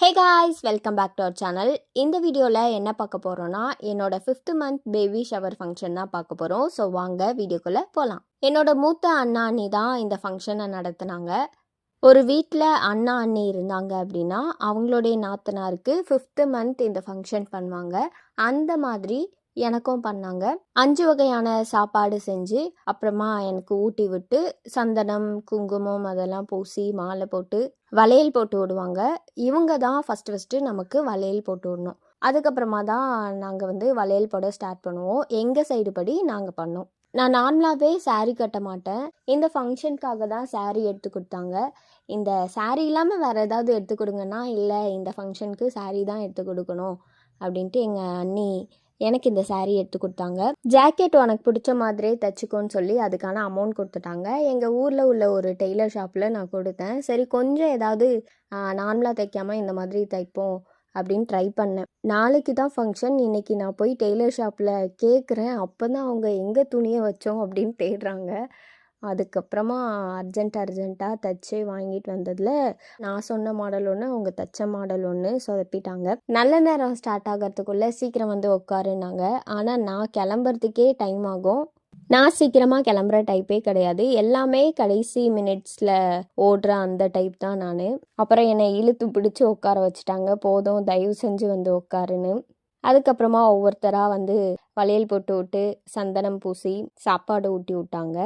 Hey guys, welcome back to our channel. இந்த வீடியோவில் என்ன பார்க்க போகிறோன்னா, என்னோட 5th month baby shower function தான் பார்க்க போகிறோம். ஸோ வாங்க வீடியோக்குள்ளே போகலாம். என்னோட மூத்த அண்ணா அண்ணி தான் இந்த ஃபங்க்ஷனை நடத்துனாங்க. ஒரு வீட்டில் அண்ணா அண்ணி இருந்தாங்க அப்படின்னா அவங்களுடைய நாத்தனாருக்கு 5th மந்த் இந்த ஃபங்க்ஷன் பண்ணுவாங்க. அந்த மாதிரி எனக்கும் பண்ணாங்க. 5 வகையான சாப்பாடு செஞ்சு அப்புறமா எனக்கு ஊட்டி விட்டு சந்தனம் குங்குமம் அதெல்லாம் பூசி மாலை போட்டு வளையல் போட்டு விடுவாங்க. இவங்க தான் ஃபஸ்ட்டு நமக்கு வளையல் போட்டு விடணும். அதுக்கப்புறமா தான் நாங்கள் வளையல் போட ஸ்டார்ட் பண்ணுவோம். எங்கள் சைடு படி நாங்கள் பண்ணோம். நான் நார்மலாகவே சாரீ கட்ட மாட்டேன். இந்த ஃபங்க்ஷனுக்காக தான் சாரீ எடுத்து கொடுத்தாங்க. இந்த சாரீ இல்லாமல் வேறு ஏதாவது எடுத்து கொடுங்கன்னா, இல்லை இந்த ஃபங்க்ஷனுக்கு சாரீ தான் எடுத்து கொடுக்கணும் அப்படின்ட்டு எங்கள் அண்ணி எனக்கு இந்த சாரீ எடுத்து கொடுத்தாங்க. ஜாக்கெட் உனக்கு பிடிச்ச மாதிரியே தைச்சிக்கோன்னு சொல்லி அதுக்கான அமௌண்ட் கொடுத்துட்டாங்க. எங்கள் ஊரில் உள்ள ஒரு டெய்லர் ஷாப்பில் நான் கொடுத்தேன். சரி கொஞ்சம் ஏதாவது நார்மலாக தைக்காமல் இந்த மாதிரி தைப்போம் அப்படின்னு ட்ரை பண்ணேன். நாளைக்கு தான் ஃபங்க்ஷன். இன்றைக்கி நான் போய் டெய்லர் ஷாப்பில் கேட்குறேன். அப்போ தான் அவங்க எங்கே துணியை வச்சோம் அப்படின்னு தேடுறாங்க. அதுக்கப்புறமா அர்ஜெண்ட்டாக தைச்சி வாங்கிட்டு வந்ததில் நான் சொன்ன மாடல் ஒன்று, அவங்க தைச்ச மாடல் ஒன்று சொதப்பிட்டாங்க. நல்ல நேரம் ஸ்டார்ட் ஆகிறதுக்குள்ளே சீக்கிரம் உட்காருனாங்க. ஆனால் நான் கிளம்புறதுக்கே டைம் ஆகும். நான் சீக்கிரமாக கிளம்புற டைப்பே கிடையாது. எல்லாமே கடைசி மினிட்ஸில் ஓடுற அந்த டைப் தான் நான். அப்புறம் என்னை இழுத்து பிடிச்சி உட்கார வச்சுட்டாங்க. போதும், தயவு செஞ்சு உட்காருன்னு. அதுக்கப்புறமா ஒவ்வொருத்தராக வளையல் போட்டு விட்டு சந்தனம் பூசி சாப்பாடு ஊட்டி விட்டாங்க.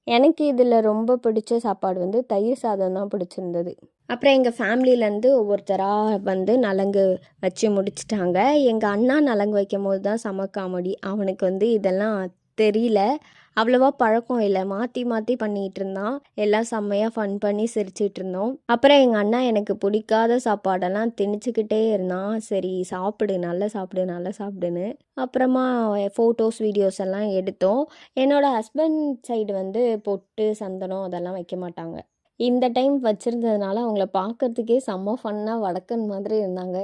எனக்கு இதில் ரொம்ப பிடிச்ச சாப்பாடு தயிர் சாதம் தான் பிடிச்சிருந்தது. அப்புறம் எங்கள் ஃபேமிலியிலேருந்து ஒவ்வொருத்தராக நலங்கு வச்சு முடிச்சிட்டாங்க. எங்கள் அண்ணா நலங்கு வைக்கும் போது தான் செம காமெடி. அவனுக்கு இதெல்லாம் தெரியல, அவ்வளோவா பழக்கம் இல்லை. மாற்றி பண்ணிகிட்டு இருந்தான். எல்லாம் செம்மையாக ஃபன் பண்ணி சிரிச்சிட்டு இருந்தோம். அப்புறம் எங்கள் அண்ணா எனக்கு பிடிக்காத சாப்பாடெல்லாம் திணிச்சுக்கிட்டே இருந்தான். சரி சாப்பிடு, நல்லா சாப்பிடுன்னு. அப்புறமா ஃபோட்டோஸ் வீடியோஸ் எல்லாம் எடுத்தோம். என்னோடய ஹஸ்பண்ட் சைடு பொட்டு சந்தனம் அதெல்லாம் வைக்க மாட்டாங்க. இந்த டைம் வச்சுருந்ததுனால அவங்கள பார்க்கறதுக்கே செம்ம ஃபன்னாக வடக்கன் மாதிரி இருந்தாங்க.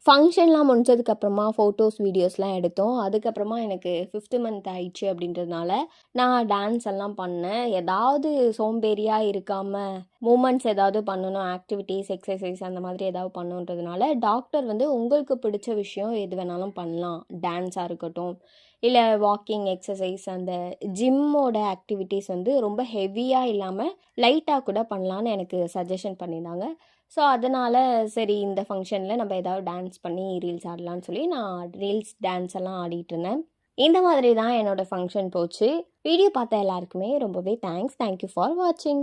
ஃபங்க்ஷன்லாம் முடிஞ்சதுக்கப்புறமா ஃபோட்டோஸ் வீடியோஸ்லாம் எடுத்தோம். அதுக்கப்புறமா எனக்கு 5th மந்த் ஆயிடுச்சு அப்படின்றதுனால நான் டான்ஸ் எல்லாம் பண்ணேன். ஏதாவது சோம்பேறியாக இருக்காமல் மூமெண்ட்ஸ் ஏதாவது பண்ணணும், ஆக்டிவிட்டீஸ் எக்ஸசைஸ் அந்த மாதிரி ஏதாவது பண்ணுன்றதுனால டாக்டர் உங்களுக்கு பிடிச்ச விஷயம் எது வேணாலும் பண்ணலாம், டான்ஸாக இருக்கட்டும் இல்லை வாக்கிங் எக்ஸசைஸ் அந்த ஜிம்மோட ஆக்டிவிட்டீஸ் ரொம்ப ஹெவியாக இல்லாமல் லைட்டாக கூட பண்ணலான்னு எனக்கு சஜஷன் பண்ணியிருந்தாங்க. ஸோ அதனால் சரி இந்த ஃபங்க்ஷனில் நம்ம ஏதாவது டான்ஸ் பண்ணி ரீல்ஸ் ஆடலான்னு சொல்லி நான் ரீல்ஸ் டான்ஸ் எல்லாம் ஆடிட்டு இருந்தேன். இந்த மாதிரி தான் என்னோடய ஃபங்க்ஷன் போச்சு. வீடியோ பார்த்த எல்லாருக்குமே ரொம்பவே தேங்க்யூ ஃபார் வாட்சிங்.